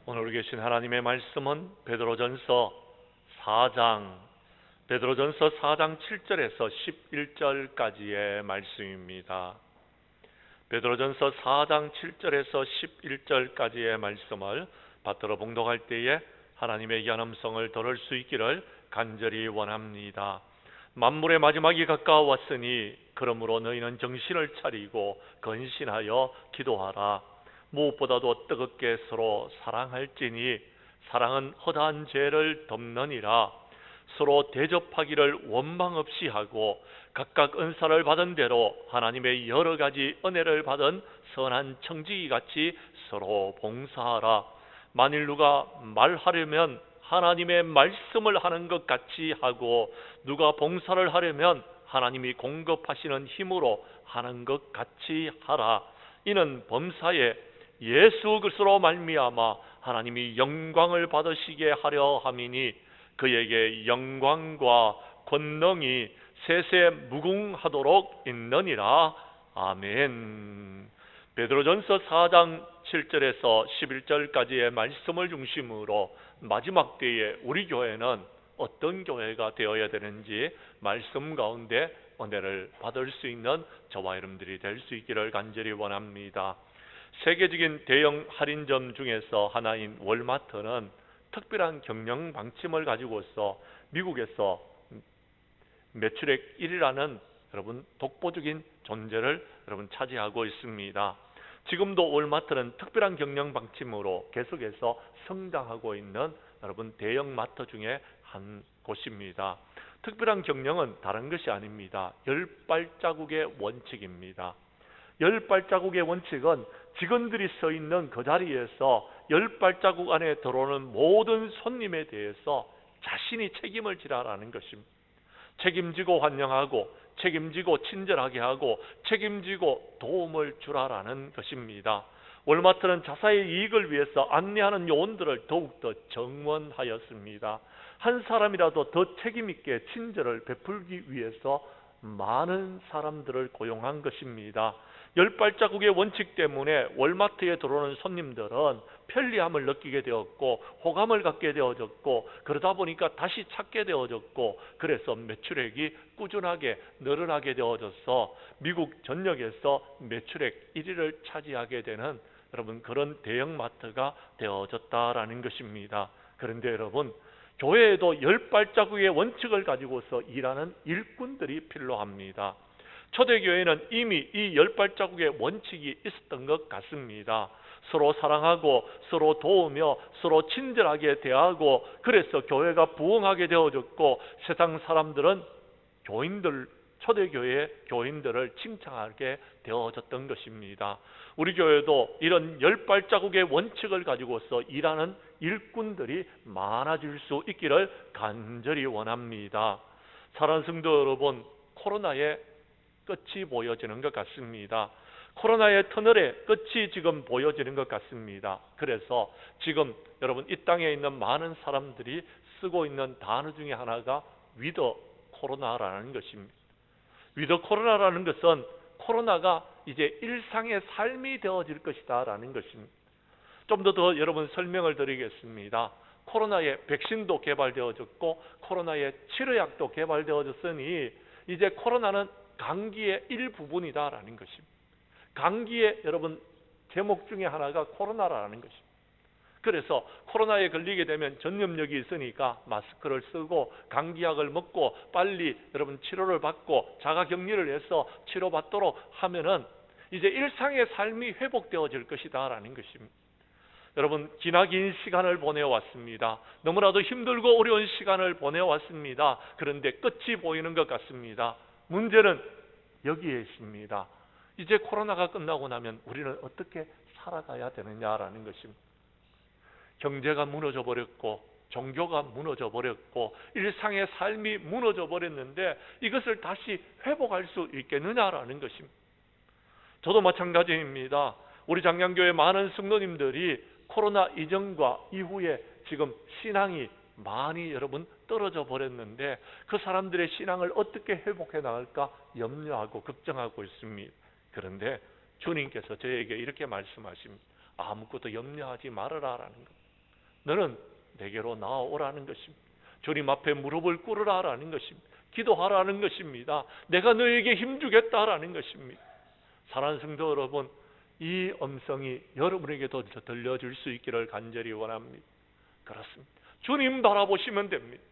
오늘 계신 하나님의 말씀은 베드로전서 4장 7절에서 11절까지의 말씀입니다. 베드로전서 4장 7절에서 11절까지의 말씀을 받들어 봉독할 때에 하나님의 귀한 음성을 들을 수 있기를 간절히 원합니다. 만물의 마지막이 가까웠으니 그러므로 너희는 정신을 차리고 근신하여 기도하라. 무엇보다도 뜨겁게 서로 사랑할지니 사랑은 허다한 죄를 덮느니라. 서로 대접하기를 원망 없이 하고 각각 은사를 받은 대로 하나님의 여러 가지 은혜를 받은 선한 청지기 같이 서로 봉사하라. 만일 누가 말하려면 하나님의 말씀을 하는 것 같이 하고 누가 봉사를 하려면 하나님이 공급하시는 힘으로 하는 것 같이 하라. 이는 범사에 예수 그리스도로 말미암아 하나님이 영광을 받으시게 하려 함이니 그에게 영광과 권능이 세세 무궁하도록 있느니라. 아멘. 베드로전서 4장 7절에서 11절까지의 말씀을 중심으로 마지막 때에 우리 교회는 어떤 교회가 되어야 되는지 말씀 가운데 은혜를 받을 수 있는 저와 여러분들이 될 수 있기를 간절히 원합니다. 세계적인 대형 할인점 중에서 하나인 월마트는 특별한 경영 방침을 가지고서 미국에서 매출액 1위라는 여러분 독보적인 존재를 여러분 차지하고 있습니다. 지금도 월마트는 특별한 경영 방침으로 계속해서 성장하고 있는 여러분 대형 마트 중에 한 곳입니다. 특별한 경영은 다른 것이 아닙니다. 10발자국의 원칙입니다. 10발자국의 원칙은 직원들이 서 있는 그 자리에서 10발자국 안에 들어오는 모든 손님에 대해서 자신이 책임을 지라라는 것입니다. 책임지고 환영하고 책임지고 친절하게 하고 책임지고 도움을 주라라는 것입니다. 월마트는 자사의 이익을 위해서 안내하는 요원들을 더욱더 정원하였습니다. 한 사람이라도 더 책임있게 친절을 베풀기 위해서 많은 사람들을 고용한 것입니다. 10발자국의 원칙 때문에 월마트에 들어오는 손님들은 편리함을 느끼게 되었고 호감을 갖게 되어졌고 그러다 보니까 다시 찾게 되어졌고 그래서 매출액이 꾸준하게 늘어나게 되어져서 미국 전역에서 매출액 1위를 차지하게 되는 여러분 그런 대형마트가 되어졌다라는 것입니다. 그런데 여러분 교회에도 10발자국의 원칙을 가지고서 일하는 일꾼들이 필요합니다. 초대교회는 이미 이 10발자국의 원칙이 있었던 것 같습니다. 서로 사랑하고 서로 도우며 서로 친절하게 대하고 그래서 교회가 부흥하게 되어졌고 세상 사람들은 초대교회의 교인들을 칭찬하게 되어졌던 것입니다. 우리 교회도 이런 10발자국의 원칙을 가지고서 일하는 일꾼들이 많아질 수 있기를 간절히 원합니다. 사랑하는 성도 여러분, 코로나의 끝이 보여지는 것 같습니다. 코로나의 터널의 끝이 지금 보여지는 것 같습니다. 그래서 지금 여러분 이 땅에 있는 많은 사람들이 쓰고 있는 단어 중에 하나가 위더 코로나라는 것입니다. 위더 코로나라는 것은 코로나가 이제 일상의 삶이 되어질 것이다 라는 것입니다. 좀 더 여러분 설명을 드리겠습니다. 코로나의 백신도 개발되어졌고 코로나의 치료약도 개발되어졌으니 이제 코로나는 감기의 일부분이다 라는 것입니다. 감기의 여러분 제목 중에 하나가 코로나라는 것입니다. 그래서 코로나에 걸리게 되면 전염력이 있으니까 마스크를 쓰고 감기약을 먹고 빨리 여러분 치료를 받고 자가격리를 해서 치료받도록 하면은 이제 일상의 삶이 회복되어질 것이다 라는 것입니다. 여러분 기나긴 시간을 보내왔습니다. 너무나도 힘들고 어려운 시간을 보내왔습니다. 그런데 끝이 보이는 것 같습니다. 문제는 여기에 있습니다. 이제 코로나가 끝나고 나면 우리는 어떻게 살아가야 되느냐라는 것입니다. 경제가 무너져 버렸고 종교가 무너져 버렸고 일상의 삶이 무너져 버렸는데 이것을 다시 회복할 수 있겠느냐라는 것입니다. 저도 마찬가지입니다. 우리 장량교회 많은 성도님들이 코로나 이전과 이후에 지금 신앙이 많이 여러분 떨어져 버렸는데 그 사람들의 신앙을 어떻게 회복해 나갈까 염려하고 걱정하고 있습니다. 그런데 주님께서 저에게 이렇게 말씀하십니다. 아무것도 염려하지 말아라라는 것. 너는 내게로 나아오라는 것입니다. 주님 앞에 무릎을 꿇으라라는 것입니다. 기도하라는 것입니다. 내가 너에게 힘주겠다라는 것입니다. 사랑하는 성도 여러분, 이 음성이 여러분에게도 들려줄 수 있기를 간절히 원합니다. 그렇습니다. 주님 바라보시면 됩니다.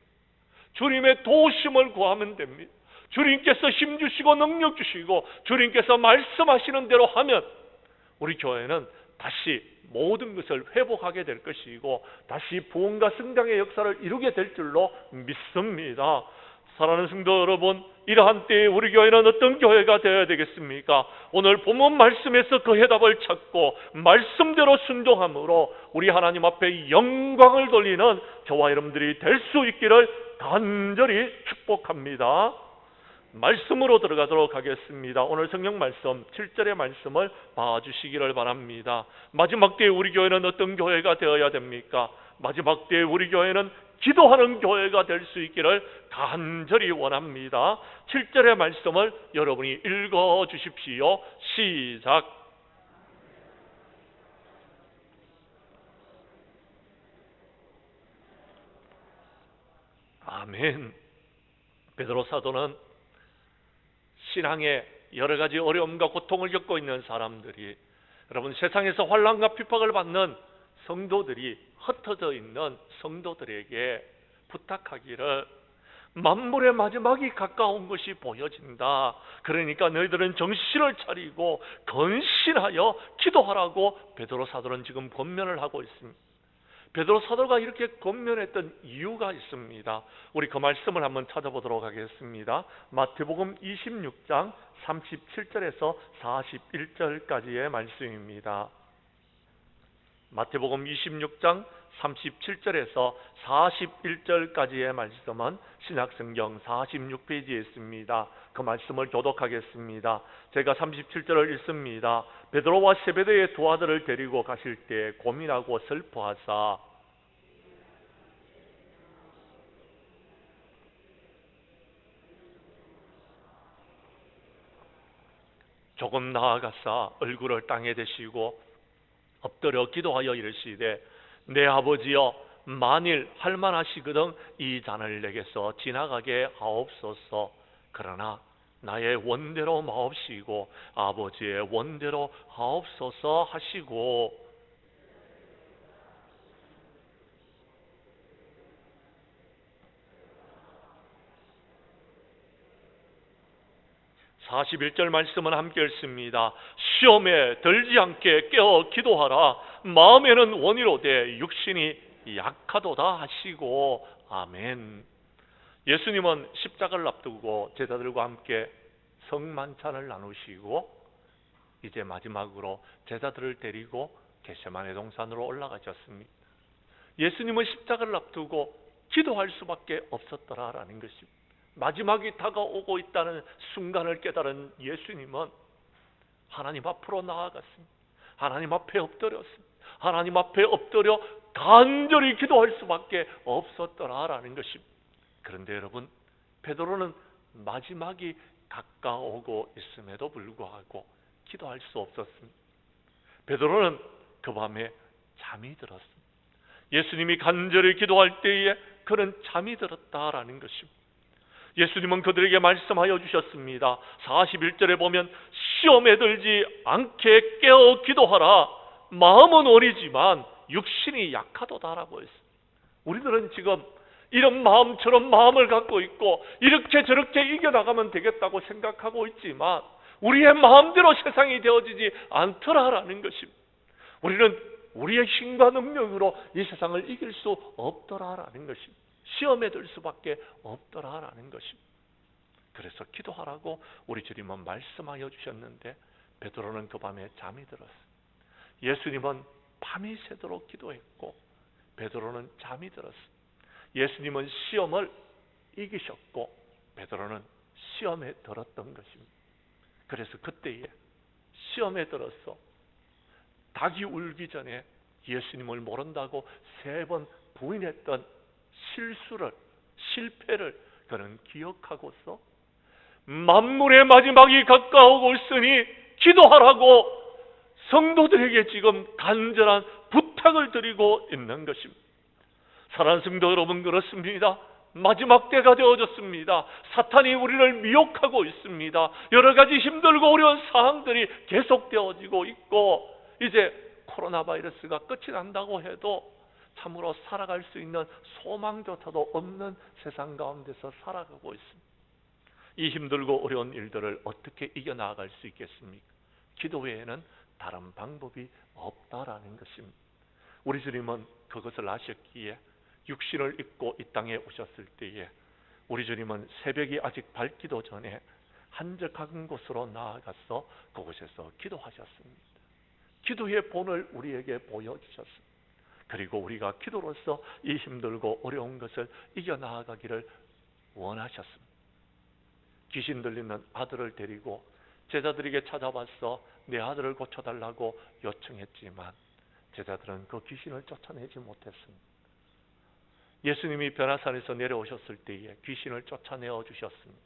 주님의 도우심을 구하면 됩니다. 주님께서 힘주시고 능력 주시고 주님께서 말씀하시는 대로 하면 우리 교회는 다시 모든 것을 회복하게 될 것이고 다시 부흥과 성장의 역사를 이루게 될 줄로 믿습니다. 사랑하는 성도 여러분, 이러한 때에 우리 교회는 어떤 교회가 되어야 되겠습니까? 오늘 본문 말씀에서 그 해답을 찾고 말씀대로 순종함으로 우리 하나님 앞에 영광을 돌리는 저와 여러분들이 될 수 있기를 간절히 축복합니다. 말씀으로 들어가도록 하겠습니다. 오늘 성경 말씀 7절의 말씀을 봐주시기를 바랍니다. 마지막 때에 우리 교회는 어떤 교회가 되어야 됩니까? 마지막 때에 우리 교회는 기도하는 교회가 될 수 있기를 간절히 원합니다. 7절의 말씀을 여러분이 읽어주십시오. 시작. 아멘. 베드로 사도는 신앙에 여러 가지 어려움과 고통을 겪고 있는 사람들이, 여러분 세상에서 환난과 핍박을 받는 성도들이, 흩어져 있는 성도들에게 부탁하기를 만물의 마지막이 가까운 것이 보여진다. 그러니까 너희들은 정신을 차리고 건신하여 기도하라고 베드로 사도는 지금 권면을 하고 있습니다. 베드로 사도가 이렇게 권면했던 이유가 있습니다. 우리 그 말씀을 한번 찾아보도록 하겠습니다. 마태복음 26장 37절에서 41절까지의 말씀입니다. 마태복음 26장 37절에서 41절까지의 말씀은 신약성경 46페이지에 있습니다. 그 말씀을 교독하겠습니다. 제가 37절을 읽습니다. 베드로와 세베대의 두 아들을 데리고 가실 때 고민하고 슬퍼하사 조금 나아가사 얼굴을 땅에 대시고 엎드려 기도하여 이르시되 내 아버지여, 만일 할만하시거든 이 잔을 내게서 지나가게 하옵소서. 그러나 나의 원대로 마옵시고 아버지의 원대로 하옵소서 하시고, 41절 말씀은 함께 읽습니다. 시험에 들지 않게 깨어 기도하라. 마음에는 원이로되 육신이 약하도다 하시고. 아멘. 예수님은 십자가를 앞두고 제자들과 함께 성만찬을 나누시고 이제 마지막으로 제자들을 데리고 겟세마네 동산으로 올라가셨습니다. 예수님은 십자가를 앞두고 기도할 수밖에 없었더라라는 것입니다. 마지막이 다가오고 있다는 순간을 깨달은 예수님은 하나님 앞으로 나아갔습니다. 하나님 앞에 엎드렸습니다. 하나님 앞에 엎드려 간절히 기도할 수밖에 없었더라라는 것입니다. 그런데 여러분, 베드로는 마지막이 가까우고 있음에도 불구하고 기도할 수 없었습니다. 베드로는 그 밤에 잠이 들었습니다. 예수님이 간절히 기도할 때에 그는 잠이 들었다라는 것입니다. 예수님은 그들에게 말씀하여 주셨습니다. 41절에 보면 시험에 들지 않게 깨어 기도하라. 마음은 어리지만 육신이 약하도다라고 했습니다. 우리들은 지금 이런 마음처럼 마음을 갖고 있고 이렇게 저렇게 이겨나가면 되겠다고 생각하고 있지만 우리의 마음대로 세상이 되어지지 않더라라는 것입니다. 우리는 우리의 힘과 능력으로 이 세상을 이길 수 없더라라는 것입니다. 시험에 들 수밖에 없더라라는 것입니다. 그래서 기도하라고 우리 주님은 말씀하여 주셨는데 베드로는 그 밤에 잠이 들었습니다. 예수님은 밤이 새도록 기도했고 베드로는 잠이 들었습니다. 예수님은 시험을 이기셨고 베드로는 시험에 들었던 것입니다. 그래서 그때에 시험에 들어서 닭이 울기 전에 예수님을 모른다고 3번 부인했던 실패를 그는 기억하고서 만물의 마지막이 가까우고 있으니 기도하라고 성도들에게 지금 간절한 부탁을 드리고 있는 것입니다. 사랑하는 성도 여러분, 그렇습니다. 마지막 때가 되어졌습니다. 사탄이 우리를 미혹하고 있습니다. 여러 가지 힘들고 어려운 상황들이 계속되어지고 있고, 이제 코로나 바이러스가 끝이 난다고 해도 참으로 살아갈 수 있는 소망조차도 없는 세상 가운데서 살아가고 있습니다. 이 힘들고 어려운 일들을 어떻게 이겨나갈 수 있겠습니까? 기도 외에는 다른 방법이 없다라는 것입니다. 우리 주님은 그것을 아셨기에 육신을 입고 이 땅에 오셨을 때에 우리 주님은 새벽이 아직 밝기도 전에 한적한 곳으로 나아가서 그곳에서 기도하셨습니다. 기도의 본을 우리에게 보여주셨습니다. 그리고 우리가 기도로서 이 힘들고 어려운 것을 이겨나가기를 원하셨습니다. 귀신 들리는 아들을 데리고 제자들에게 찾아와서 내 아들을 고쳐달라고 요청했지만 제자들은 그 귀신을 쫓아내지 못했습니다. 예수님이 변화산에서 내려오셨을 때에 귀신을 쫓아내어 주셨습니다.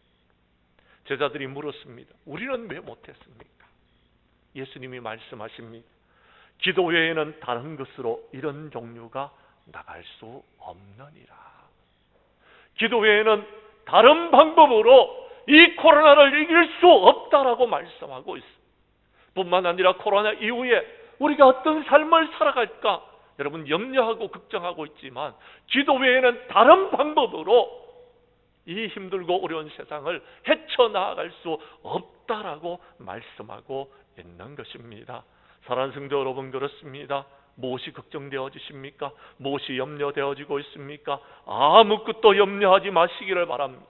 제자들이 물었습니다. 우리는 왜 못했습니까? 예수님이 말씀하십니다. 기도 외에는 다른 것으로 이런 종류가 나갈 수 없느니라. 기도 외에는 다른 방법으로 이 코로나를 이길 수 없다라고 말씀하고 있습니다. 뿐만 아니라 코로나 이후에 우리가 어떤 삶을 살아갈까 여러분 염려하고 걱정하고 있지만 기도 외에는 다른 방법으로 이 힘들고 어려운 세상을 헤쳐나갈 수 없다라고 말씀하고 있는 것입니다. 사랑하는 성도 여러분, 그렇습니다. 무엇이 걱정되어지십니까? 무엇이 염려되어지고 있습니까? 아무것도 염려하지 마시기를 바랍니다.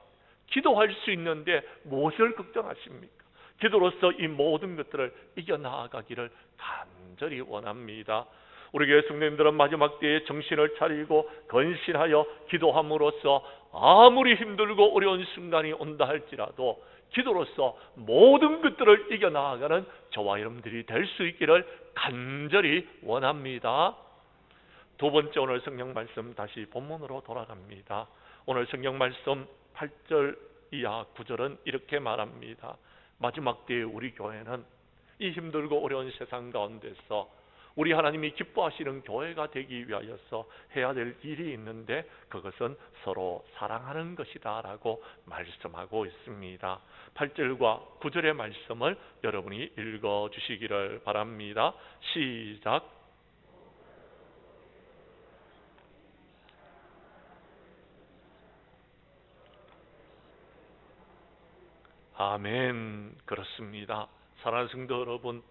기도할 수 있는데 무엇을 걱정하십니까? 기도로서 이 모든 것들을 이겨나가기를 간절히 원합니다. 우리 교회 성도님들은 마지막 때에 정신을 차리고 건신하여 기도함으로써 아무리 힘들고 어려운 순간이 온다 할지라도 기도로서 모든 것들을 이겨나가는 저와 여러분들이 될 수 있기를 간절히 원합니다. 두 번째, 오늘 성경 말씀 다시 본문으로 돌아갑니다. 오늘 성경 말씀 8절 이하 9절은 이렇게 말합니다. 마지막 때에 우리 교회는 이 힘들고 어려운 세상 가운데서 우리 하나님이 기뻐하시는 교회가 되기 위하여서 해야 될 일이 있는데 그것은 서로 사랑하는 것이다 라고 말씀하고 있습니다. 8절과 9절의 말씀을 여러분이 읽어주시기를 바랍니다. 시작. 아멘. 그렇습니다. 사랑하는 성도 여러분,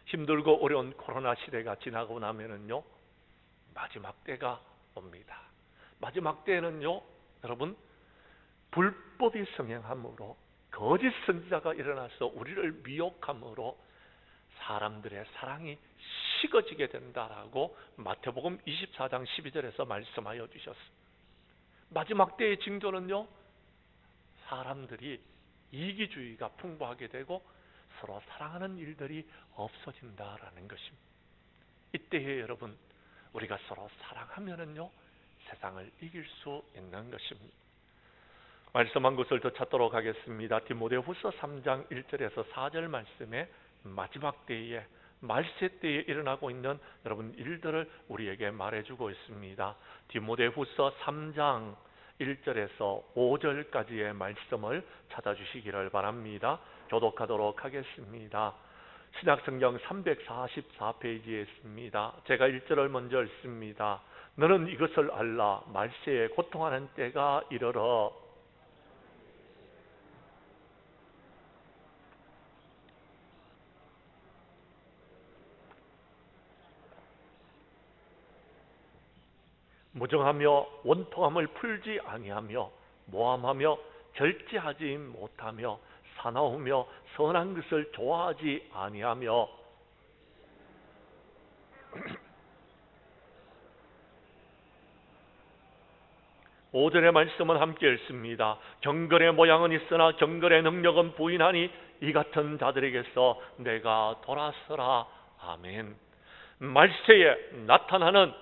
힘들고 어려운 코로나 시대가 지나고 나면은요 마지막 때가 옵니다. 마지막 때는요 여러분 불법이 성행함으로 거짓 선지자가 일어나서 우리를 미혹함으로 사람들의 사랑이 식어지게 된다라고 마태복음 24장 12절에서 말씀하여 주셨습니다. 마지막 때의 징조는요 사람들이 이기주의가 풍부하게 되고 서로 사랑하는 일들이 없어진다라는 것입니다. 이때에 여러분 우리가 서로 사랑하면은요 세상을 이길 수 있는 것입니다. 말씀한 것을 더 찾도록 하겠습니다. 디모데후서 3장 1절에서 4절 말씀에 마지막 때에 말세 때에 일어나고 있는 여러분 일들을 우리에게 말해주고 있습니다. 디모데후서 3장 1절에서 5절까지의 말씀을 찾아주시기를 바랍니다. 교독하도록 하겠습니다. 신약성경 344페이지에 있습니다. 제가 1절을 먼저 읽습니다. 너는 이것을 알라. 말세에 고통하는 때가 이르러 무정하며 원통함을 풀지 아니하며 모함하며 절제하지 못하며 사나우며 선한 것을 좋아하지 아니하며 5절의 말씀은 함께 읽습니다. 경건의 모양은 있으나 경건의 능력은 부인하니 이 같은 자들에게서 내가 돌아서라. 아멘. 말세에 나타나는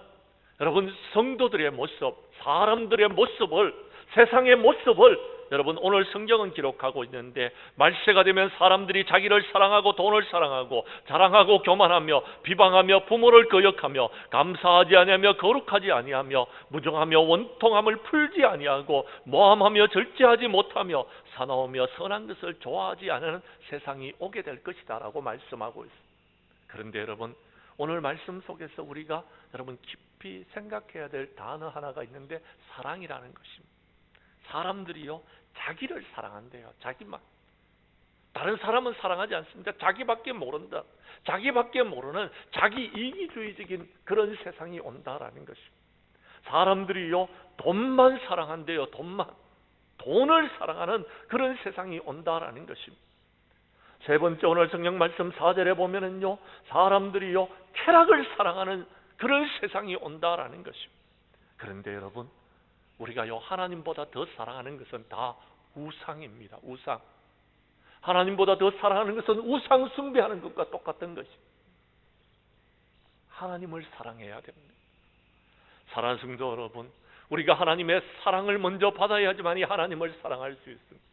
여러분 성도들의 모습, 사람들의 모습을, 세상의 모습을 여러분 오늘 성경은 기록하고 있는데 말세가 되면 사람들이 자기를 사랑하고 돈을 사랑하고 자랑하고 교만하며 비방하며 부모를 거역하며 감사하지 아니하며 거룩하지 아니하며 무정하며 원통함을 풀지 아니하고 모함하며 절제하지 못하며 사나우며 선한 것을 좋아하지 않는 세상이 오게 될 것이다 라고 말씀하고 있습니다. 그런데 여러분 오늘 말씀 속에서 우리가 여러분 깊이 생각해야 될 단어 하나가 있는데 사랑이라는 것입니다. 사람들이요 자기를 사랑한대요. 자기만. 다른 사람은 사랑하지 않습니다. 자기밖에 모른다. 자기밖에 모르는 자기 이기주의적인 그런 세상이 온다라는 것입니다. 사람들이요 돈만 사랑한대요. 돈을 사랑하는 그런 세상이 온다라는 것입니다. 세 번째 오늘 성경 말씀 4절에 보면은요 사람들이요 쾌락을 사랑하는 그런 세상이 온다라는 것입니다. 그런데 여러분 우리가요 하나님보다 더 사랑하는 것은 다 우상입니다. 우상. 하나님보다 더 사랑하는 것은 우상 숭배하는 것과 똑같은 것입니다. 하나님을 사랑해야 됩니다. 사랑하는 성도 여러분, 우리가 하나님의 사랑을 먼저 받아야지만 하나님을 사랑할 수 있습니다.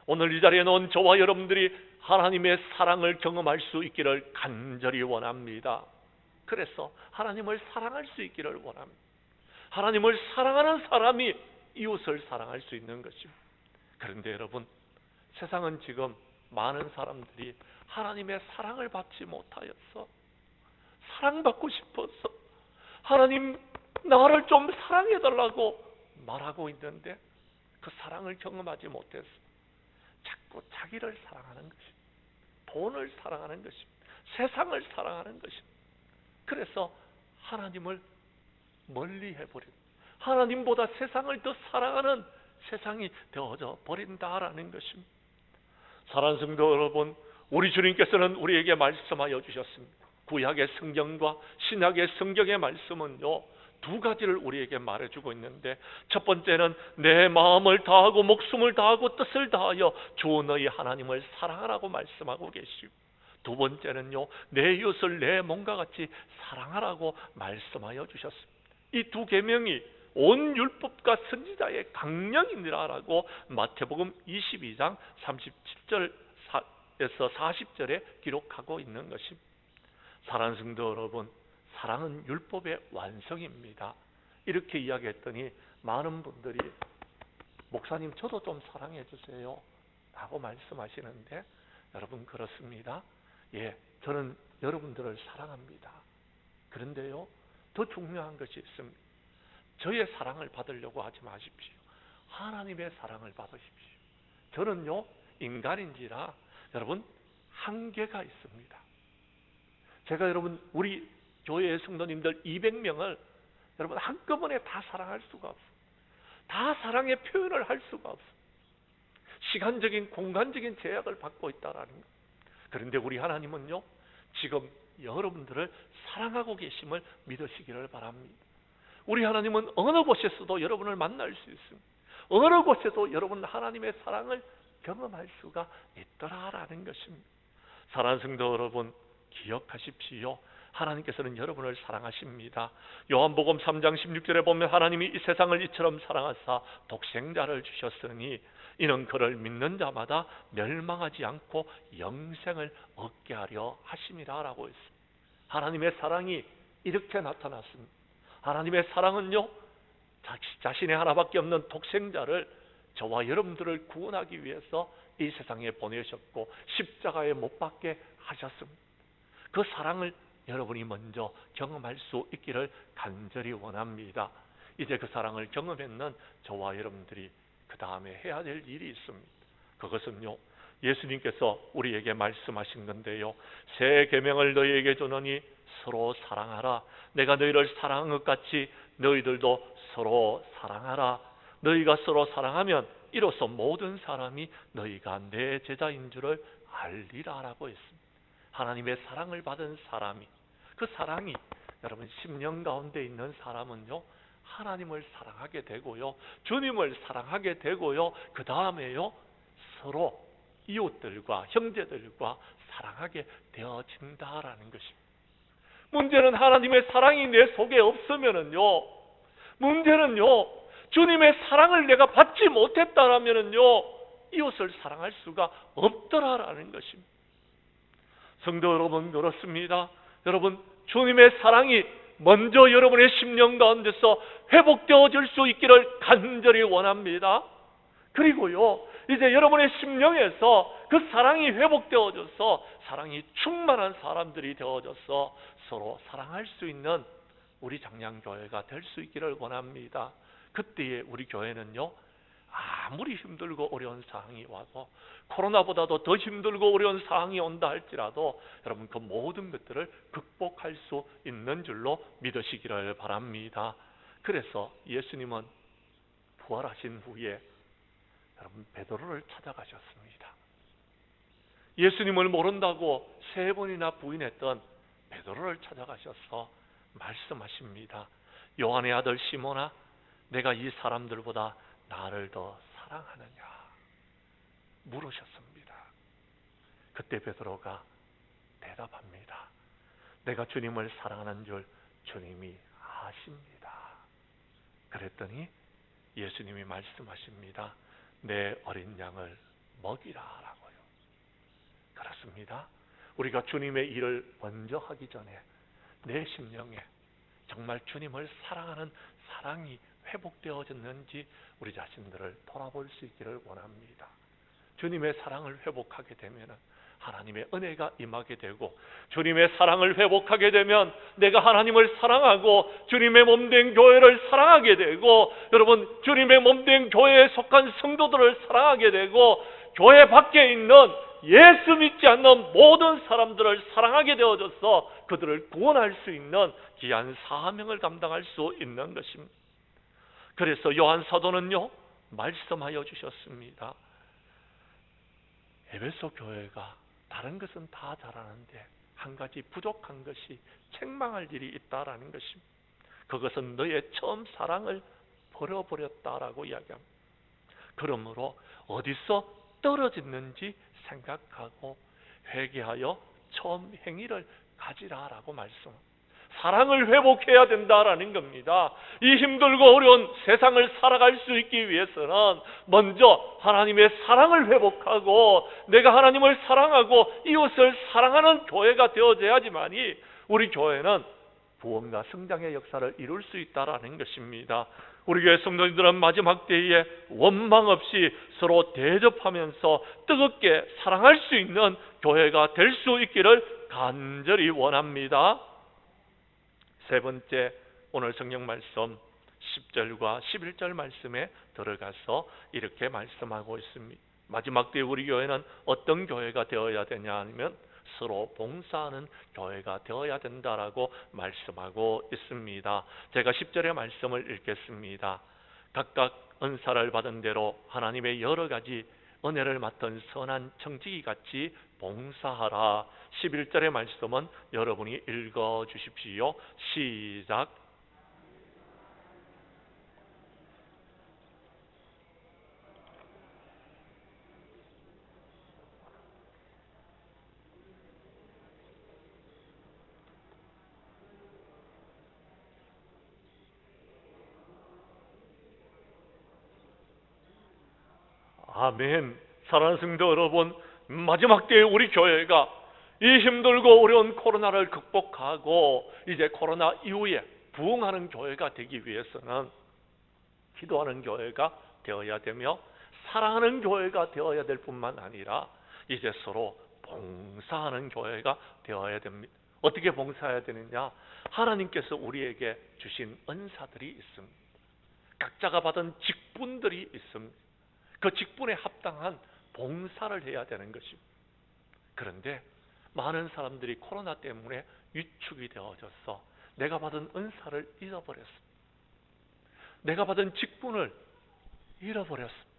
오늘 이 자리에 놓은 저와 여러분들이 하나님의 사랑을 경험할 수 있기를 간절히 원합니다. 그래서 하나님을 사랑할 수 있기를 원합니다. 하나님을 사랑하는 사람이 이웃을 사랑할 수 있는 것입니다. 그런데 여러분 세상은 지금 많은 사람들이 하나님의 사랑을 받지 못하여서 사랑받고 싶어서 하나님 나를 좀 사랑해달라고 말하고 있는데 그 사랑을 경험하지 못해서 자꾸 자기를 사랑하는 것입니다. 돈을 사랑하는 것입니다. 세상을 사랑하는 것입니다. 그래서 하나님을 멀리 해버립니다. 하나님보다 세상을 더 사랑하는 세상이 되어져 버린다라는 것입니다. 사랑하는 성도 여러분, 우리 주님께서는 우리에게 말씀하여 주셨습니다. 구약의 성경과 신약의 성경의 말씀은요 두 가지를 우리에게 말해주고 있는데 첫 번째는 내 마음을 다하고 목숨을 다하고 뜻을 다하여 주 너희 하나님을 사랑하라고 말씀하고 계시고 두 번째는요 내 이웃을 내 몸과 같이 사랑하라고 말씀하여 주셨습니다. 이 두 계명이 온 율법과 선지자의 강령이니라라고 마태복음 22장 37절에서 40절에 기록하고 있는 것입니다. 사랑하는 성도 여러분, 사랑은 율법의 완성입니다. 이렇게 이야기했더니 많은 분들이 목사님 저도 좀 사랑해 주세요 라고 말씀하시는데 여러분 그렇습니다. 예, 저는 여러분들을 사랑합니다. 그런데요 더 중요한 것이 있습니다. 저의 사랑을 받으려고 하지 마십시오. 하나님의 사랑을 받으십시오. 저는요 인간인지라 여러분 한계가 있습니다. 제가 여러분 우리 교회의 성도님들 200명을 여러분 한꺼번에 다 사랑할 수가 없어요. 다 사랑의 표현을 할 수가 없어요. 시간적인 공간적인 제약을 받고 있다라는 거예요. 그런데 우리 하나님은요 지금 여러분들을 사랑하고 계심을 믿으시기를 바랍니다. 우리 하나님은 어느 곳에서도 여러분을 만날 수 있습니다. 어느 곳에도 여러분 하나님의 사랑을 경험할 수가 있더라라는 것입니다. 사랑하는 성도 여러분 기억하십시오. 하나님께서는 여러분을 사랑하십니다. 요한복음 3장 16절에 보면 하나님이 이 세상을 이처럼 사랑하사 독생자를 주셨으니 이는 그를 믿는 자마다 멸망하지 않고 영생을 얻게 하려 하심이라 라고 했습니다. 하나님의 사랑이 이렇게 나타났습니다. 하나님의 사랑은요 자신의 하나밖에 없는 독생자를 저와 여러분들을 구원하기 위해서 이 세상에 보내셨고 십자가에 못 박게 하셨습니다. 그 사랑을 여러분이 먼저 경험할 수 있기를 간절히 원합니다. 이제 그 사랑을 경험했는 저와 여러분들이 그 다음에 해야 될 일이 있습니다. 그것은요 예수님께서 우리에게 말씀하신 건데요 새 계명을 너희에게 주노니 서로 사랑하라. 내가 너희를 사랑한 것 같이 너희들도 서로 사랑하라. 너희가 서로 사랑하면 이로써 모든 사람이 너희가 내 제자인 줄을 알리라 라고 했습니다. 하나님의 사랑을 받은 사람이 그 사랑이 여러분 심령 가운데 있는 사람은요 하나님을 사랑하게 되고요 주님을 사랑하게 되고요 그 다음에요 서로 이웃들과 형제들과 사랑하게 되어진다라는 것입니다. 문제는 하나님의 사랑이 내 속에 없으면은요 문제는요 주님의 사랑을 내가 받지 못했다라면요, 이웃을 사랑할 수가 없더라라는 것입니다. 성도 여러분, 그렇습니다. 여러분, 주님의 사랑이 먼저 여러분의 심령 가운데서 회복되어질 수 있기를 간절히 원합니다. 그리고요, 이제 여러분의 심령에서 그 사랑이 회복되어져서 사랑이 충만한 사람들이 되어져서 서로 사랑할 수 있는 우리 장량교회가 될 수 있기를 원합니다. 그때에 우리 교회는요, 아무리 힘들고 어려운 상황이 와도, 코로나보다도 더 힘들고 어려운 상황이 온다 할지라도 여러분 그 모든 것들을 극복할 수 있는 줄로 믿으시기를 바랍니다. 그래서 예수님은 부활하신 후에 여러분 베드로를 찾아가셨습니다. 예수님을 모른다고 3번이나 부인했던 베드로를 찾아가셔서 말씀하십니다. 요한의 아들 시몬아, 내가 이 사람들보다 나를 더 사랑하느냐 물으셨습니다. 그때 베드로가 대답합니다. 내가 주님을 사랑하는 줄 주님이 아십니다. 그랬더니 예수님이 말씀하십니다. 내 어린 양을 먹이라라고요. 그렇습니다. 우리가 주님의 일을 먼저 하기 전에 내 심령에 정말 주님을 사랑하는 사랑이 회복되어졌는지 우리 자신들을 돌아볼 수 있기를 원합니다. 주님의 사랑을 회복하게 되면 하나님의 은혜가 임하게 되고, 주님의 사랑을 회복하게 되면 내가 하나님을 사랑하고 주님의 몸된 교회를 사랑하게 되고, 여러분 주님의 몸된 교회에 속한 성도들을 사랑하게 되고, 교회 밖에 있는 예수 믿지 않는 모든 사람들을 사랑하게 되어져서 그들을 구원할 수 있는 귀한 사명을 감당할 수 있는 것입니다. 그래서 요한 사도는요 말씀하여 주셨습니다. 에베소 교회가 다른 것은 다 잘하는데 한 가지 부족한 것이 책망할 일이 있다라는 것입니다. 그것은 너의 처음 사랑을 버려버렸다라고 이야기합니다. 그러므로 어디서 떨어졌는지 생각하고 회개하여 처음 행위를 가지라라고 말씀합니다. 사랑을 회복해야 된다라는 겁니다. 이 힘들고 어려운 세상을 살아갈 수 있기 위해서는 먼저 하나님의 사랑을 회복하고 내가 하나님을 사랑하고 이웃을 사랑하는 교회가 되어져야지만이 우리 교회는 부흥과 성장의 역사를 이룰 수 있다라는 것입니다. 우리 교회 성도님들은 마지막 때에 원망 없이 서로 대접하면서 뜨겁게 사랑할 수 있는 교회가 될 수 있기를 간절히 원합니다. 세 번째, 오늘 성경 말씀 10절과 11절 말씀에 들어가서 이렇게 말씀하고 있습니다. 마지막 때 우리 교회는 어떤 교회가 되어야 되냐 하면 서로 봉사하는 교회가 되어야 된다라고 말씀하고 있습니다. 제가 10절의 말씀을 읽겠습니다. 각각 은사를 받은 대로 하나님의 여러 가지 은혜를 맡은 선한 청지기 같이 봉사하라. 11절의 말씀은 여러분이 읽어 주십시오. 시작. 아멘. 사랑하는 성도 여러분, 마지막 때에 우리 교회가 이 힘들고 어려운 코로나를 극복하고 이제 코로나 이후에 부흥하는 교회가 되기 위해서는 기도하는 교회가 되어야 되며 사랑하는 교회가 되어야 될 뿐만 아니라 이제 서로 봉사하는 교회가 되어야 됩니다. 어떻게 봉사해야 되느냐? 하나님께서 우리에게 주신 은사들이 있습니다. 각자가 받은 직분들이 있습니다. 그 직분에 합당한 봉사를 해야 되는 것입니다. 그런데 많은 사람들이 코로나 때문에 위축이 되어져서 내가 받은 은사를 잃어버렸습니다. 내가 받은 직분을 잃어버렸습니다.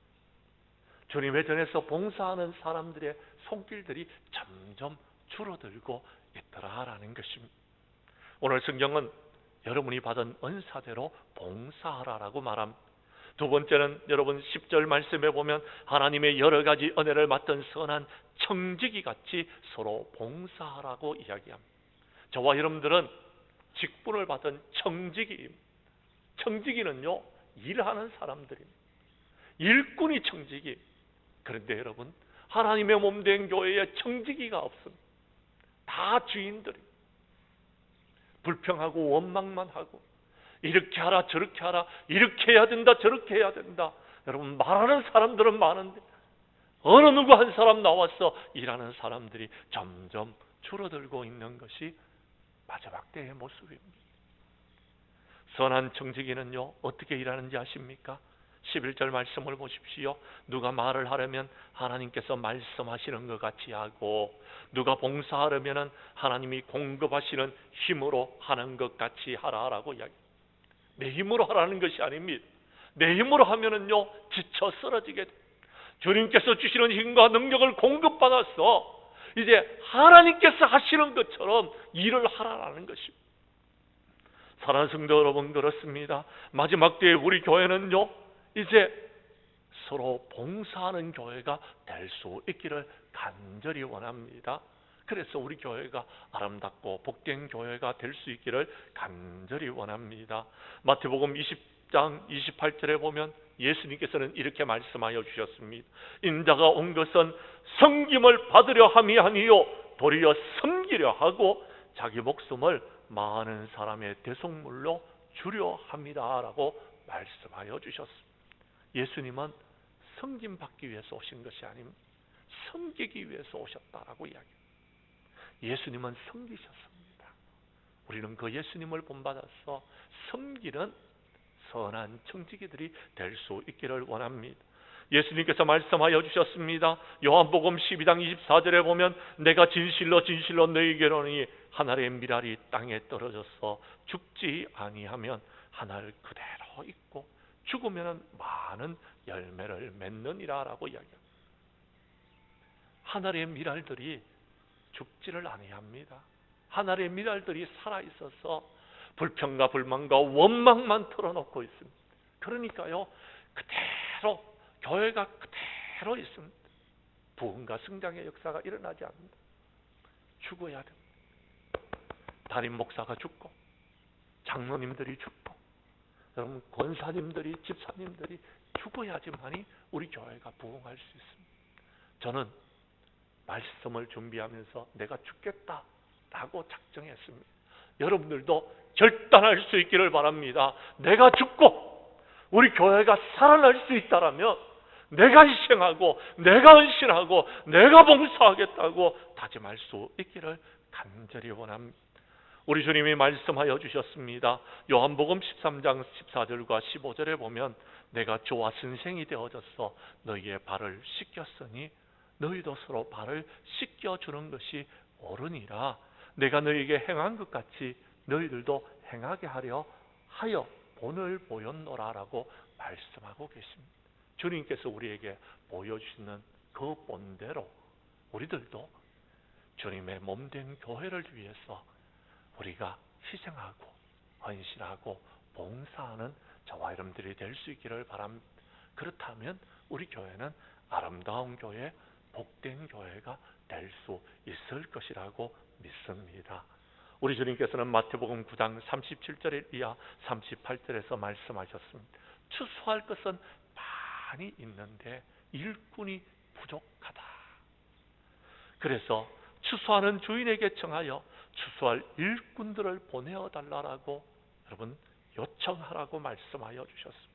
주님의 전에서 봉사하는 사람들의 손길들이 점점 줄어들고 있더라라는 것입니다. 오늘 성경은 여러분이 받은 은사대로 봉사하라라고 말합니다. 두 번째는 여러분 10절 말씀에 보면 하나님의 여러 가지 은혜를 맡은 선한 청지기 같이 서로 봉사하라고 이야기합니다. 저와 여러분들은 직분을 받은 청지기입니다. 청지기는요 일하는 사람들입니다. 일꾼이 청지기. 그런데 여러분, 하나님의 몸 된 교회에 청지기가 없습니다. 다 주인들이 불평하고 원망만 하고, 이렇게 하라 저렇게 하라, 이렇게 해야 된다 저렇게 해야 된다. 여러분, 말하는 사람들은 많은데 어느 누구 한 사람 나와서 일하는 사람들이 점점 줄어들고 있는 것이 마지막 때의 모습입니다. 선한 청지기는요, 어떻게 일하는지 아십니까? 11절 말씀을 보십시오. 누가 말을 하려면 하나님께서 말씀하시는 것 같이 하고, 누가 봉사하려면 하나님이 공급하시는 힘으로 하는 것 같이 하라라고 이야기합니다. 내 힘으로 하라는 것이 아닙니다. 내 힘으로 하면은요, 지쳐 쓰러지게 됩니다. 주님께서 주시는 힘과 능력을 공급받아서 이제 하나님께서 하시는 것처럼 일을 하라는 것입니다. 사랑하는 성도 여러분, 그렇습니다. 마지막 때에 우리 교회는요, 이제 서로 봉사하는 교회가 될 수 있기를 간절히 원합니다. 그래서 우리 교회가 아름답고 복된 교회가 될 수 있기를 간절히 원합니다. 마태복음 20장 28절에 보면 예수님께서는 이렇게 말씀하여 주셨습니다. 인자가 온 것은 섬김을 받으려 함이 아니요 도리어 섬기려 하고 자기 목숨을 많은 사람의 대속물로 주려 합니다 라고 말씀하여 주셨습니다. 예수님은 섬김받기 위해서 오신 것이 아닙니다. 섬기기 위해서 오셨다라고 이야기합니다. 예수님은 섬기셨습니다. 우리는 그 예수님을 본받아서 섬기는 선한 청지기들이 될 수 있기를 원합니다. 예수님께서 말씀하여 주셨습니다. 요한복음 12장 24절에 보면 내가 진실로 진실로 너희에게로니 한 알의 밀알이 땅에 떨어져서 죽지 아니하면 한 알 그대로 있고 죽으면 많은 열매를 맺느니라 라고 이야기합니다. 한 알의 밀알들이 죽지를 아니합니다. 한 알의 밀알들이 살아있어서 불평과 불만과 원망만 털어놓고 있습니다. 그러니까요, 그대로 교회가 그대로 있습니다. 부흥과 성장의 역사가 일어나지 않는다. 죽어야 됩니다. 담임 목사가 죽고 장로님들이 죽고 여러분 권사님들이 집사님들이 죽어야지만이 우리 교회가 부흥할 수 있습니다. 저는 말씀을 준비하면서 내가 죽겠다라고 작정했습니다. 여러분들도 결단할 수 있기를 바랍니다. 내가 죽고 우리 교회가 살아날 수 있다라면 내가 희생하고 내가 헌신하고 내가 봉사하겠다고 다짐할 수 있기를 간절히 원합니다. 우리 주님이 말씀하여 주셨습니다. 요한복음 13장 14절과 15절에 보면 내가 주와 선생이 되어져서 너희의 발을 씻겼으니 너희도 서로 발을 씻겨주는 것이 옳으니라. 내가 너희에게 행한 것 같이 너희들도 행하게 하려 하여 본을 보였노라 라고 말씀하고 계십니다. 주님께서 우리에게 보여주시는 그 본대로 우리들도 주님의 몸된 교회를 위해서 우리가 희생하고 헌신하고 봉사하는 저와 여러분들이 될 수 있기를 바랍니다. 그렇다면 우리 교회는 아름다운 교회, 복된 교회가 될 수 있을 것이라고 믿습니다. 우리 주님께서는 마태복음 9장 37절 이하 38절에서 말씀하셨습니다. 추수할 것은 많이 있는데 일꾼이 부족하다. 그래서 추수하는 주인에게 청하여 추수할 일꾼들을 보내어 달라고 여러분 요청하라고 말씀하여 주셨습니다.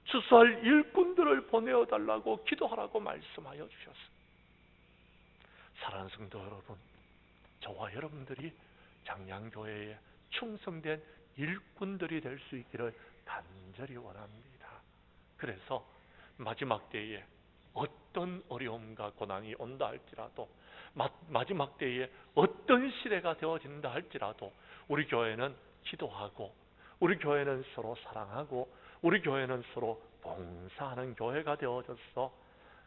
추수할 일꾼들을 보내어 달라고 기도하라고 말씀하여 주셨습니다. 사랑하는 성도 여러분, 저와 여러분들이 장량교회에 충성된 일꾼들이 될 수 있기를 간절히 원합니다. 그래서 마지막 때에 어떤 어려움과 고난이 온다 할지라도 마지막 때에 어떤 시대가 되어진다 할지라도 우리 교회는 기도하고 우리 교회는 서로 사랑하고 우리 교회는 서로 봉사하는 교회가 되어져서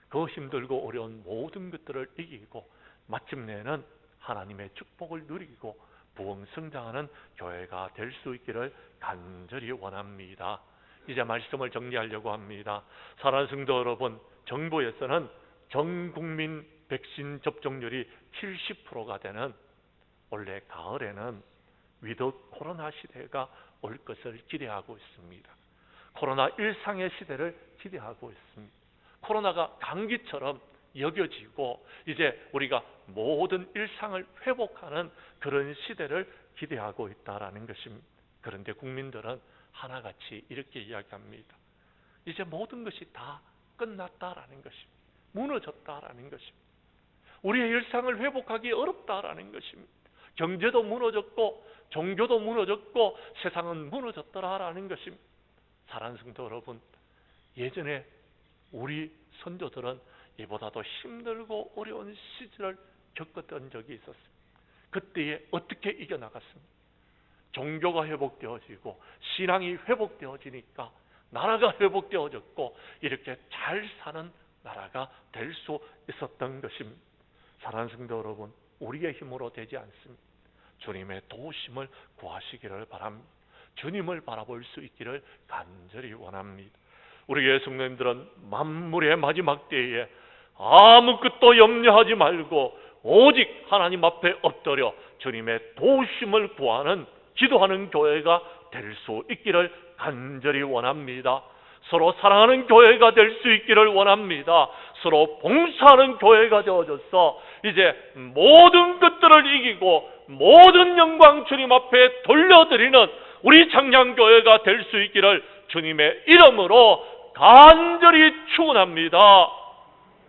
그 힘들고 어려운 모든 것들을 이기고 마침내는 하나님의 축복을 누리고 부흥 성장하는 교회가 될 수 있기를 간절히 원합니다. 이제 말씀을 정리하려고 합니다. 사랑하는 성도 여러분, 정부에서는 전 국민 백신 접종률이 70%가 되는 올해 가을에는 위드 코로나 시대가 올 것을 기대하고 있습니다. 코로나 일상의 시대를 기대하고 있습니다. 코로나가 감기처럼 여겨지고 이제 우리가 모든 일상을 회복하는 그런 시대를 기대하고 있다라는 것입니다. 그런데 국민들은 하나같이 이렇게 이야기합니다. 이제 모든 것이 다 끝났다라는 것입니다. 무너졌다라는 것입니다. 우리의 일상을 회복하기 어렵다라는 것입니다. 경제도 무너졌고 종교도 무너졌고 세상은 무너졌더라라는 것입니다. 사랑하는 성도 여러분, 예전에 우리 선조들은 이보다도 힘들고 어려운 시절을 겪었던 적이 있었습니다. 그때에 어떻게 이겨나갔습니까? 종교가 회복되어지고 신앙이 회복되어지니까 나라가 회복되어졌고 이렇게 잘 사는 나라가 될 수 있었던 것입니다. 사랑하는 성도 여러분, 우리의 힘으로 되지 않습니다. 주님의 도우심을 구하시기를 바랍니다. 주님을 바라볼 수 있기를 간절히 원합니다. 우리 교회 성도님들은 만물의 마지막 때에 아무것도 염려하지 말고 오직 하나님 앞에 엎드려 주님의 도우심을 구하는 기도하는 교회가 될 수 있기를 간절히 원합니다. 서로 사랑하는 교회가 될 수 있기를 원합니다. 서로 봉사하는 교회가 되어져서 이제 모든 것들을 이기고 모든 영광 주님 앞에 돌려드리는 우리 창량교회가 될 수 있기를 주님의 이름으로 간절히 축원합니다.